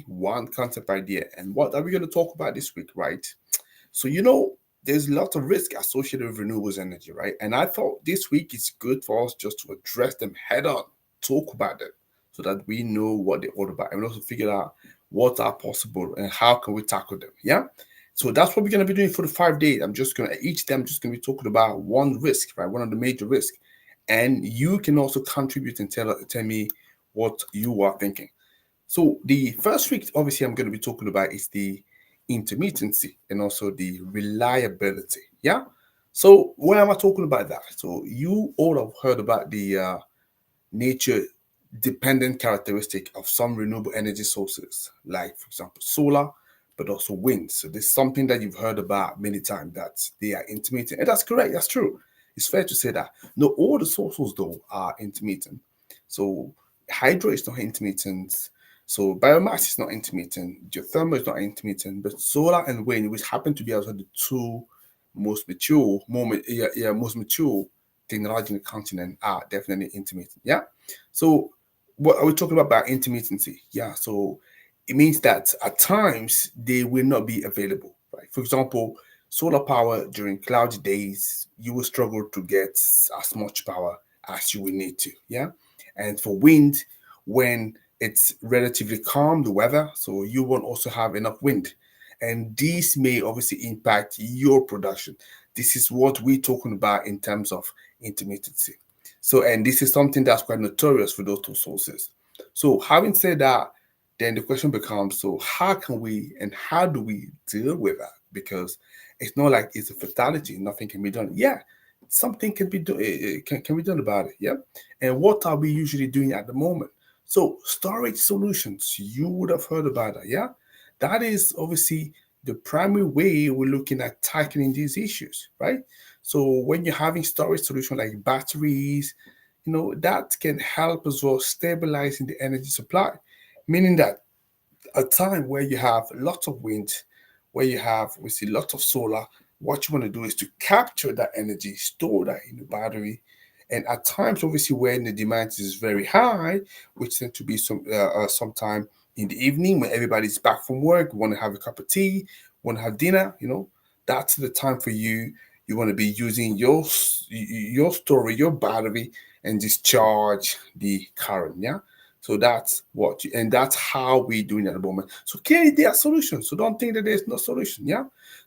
one concept idea. And what are we going to talk about this week, right? So, there's a lot of risk associated with renewables energy, right? And I thought this week it's good for us just to address them head on, talk about them, so that we know what they're all about, and also figure out what are possible and how can we tackle them. Yeah. So that's what we're going to be doing for the 5 days. I'm just going to each day I'm just going to be talking about one risk, right? One of the major risks, and you can also contribute and tell me what you are thinking. So the first week, obviously, I'm going to be talking about is the intermittency and also the reliability. Yeah. So why am I talking about that? So you all have heard about the nature dependent characteristic of some renewable energy sources, like for example solar, but also wind. So this is something that you've heard about many times, that they are intermittent, and that's correct. That's true. It's fair to say that. No, all the sources though are intermittent. So hydro is not intermittent. So biomass is not intermittent. Geothermal is not intermittent. But solar and wind, which happen to be also the two most mature technology in the continent, are definitely intermittent. Yeah. So what are we talking about intermittency? Yeah. So it means that at times they will not be available. Right. For example, solar power during cloudy days, you will struggle to get as much power as you will need to. Yeah. And for wind, when it's relatively calm, the weather, so you won't also have enough wind. And this may obviously impact your production. This is what we're talking about in terms of intermittency. So, and this is something that's quite notorious for those two sources. So, having said that, then the question becomes, so how can we and how do we deal with that? Because it's not like it's a fatality, nothing can be done. Yeah, something can be done, can be done about it. Yeah. And what are we usually doing at the moment? So, storage solutions, you would have heard about that. Yeah. That is obviously the primary way we're looking at tackling these issues, right? So when you're having storage solution like batteries, that can help as well stabilizing the energy supply, meaning that a time where you have lots of wind, where you have we see lots of solar, what you want to do is to capture that energy, store that in the battery. And at times, obviously, when the demand is very high, which tend to be sometime in the evening when everybody's back from work, want to have a cup of tea, want to have dinner, that's the time for you. You want to be using your storage, your battery, and discharge the current. Yeah. So that's and that's how we're doing it at the moment. So clearly there are solutions. So don't think that there's no solution. Yeah.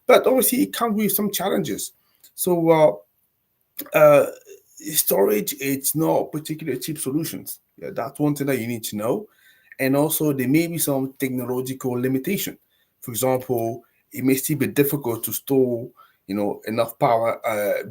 But obviously it comes with some challenges. So uh, storage, it's not particularly cheap solutions. Yeah, that's one thing that you need to know. And also there may be some technological limitation. For example, it may still be difficult to store, enough power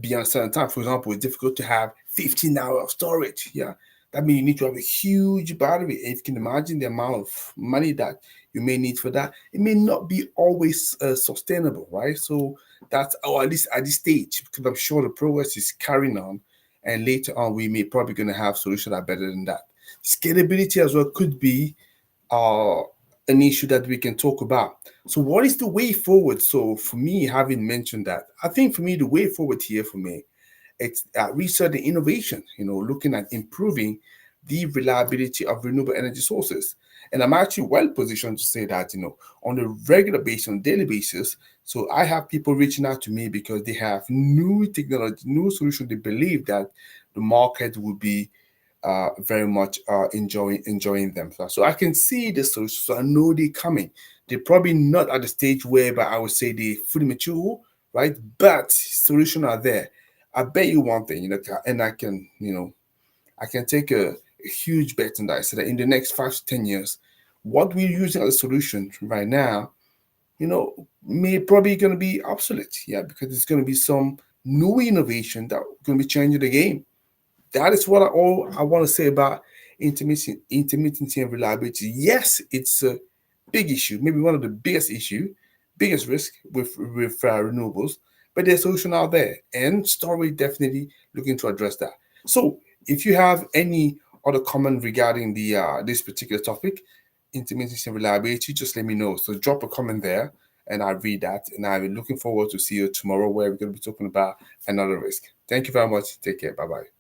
beyond a certain time. For example, it's difficult to have 15 hours of storage. Yeah. That means you need to have a huge battery. And if you can imagine the amount of money that you may need for that, it may not be always sustainable, right? So that's, or at least at this stage, because I'm sure the progress is carrying on, and later on we may probably going to have solutions that are better than that. Scalability as well could be uh, an issue that we can talk about. So what is the way forward? So for me, having mentioned that, I think for me the way forward here for me, it's research and innovation. Looking at improving the reliability of renewable energy sources. And I'm actually well positioned to say that, on a regular basis, on a daily basis. So I have people reaching out to me because they have new technology, new solution. They believe that the market will be very much enjoying them. So I can see the solutions. So I know they're coming. They're probably not at the stage where, but I would say they fully mature, right? But solutions are there. I bet you one thing, and I can take a huge bet on that. I said that in the next 5 to 10 years, what we're using as a solution right now, may probably going to be obsolete. Yeah, because there's going to be some new innovation that going to be changing the game. That is what all I want to say about intermittency and reliability. Yes, it's a big issue, maybe one of the biggest risk with renewables, but there's a solution out there, and Story definitely looking to address that. So, if you have any other comment regarding the this particular topic, intermittency and reliability, just let me know. So, drop a comment there, and I'll read that. And I'm looking forward to see you tomorrow, where we're going to be talking about another risk. Thank you very much. Take care. Bye bye.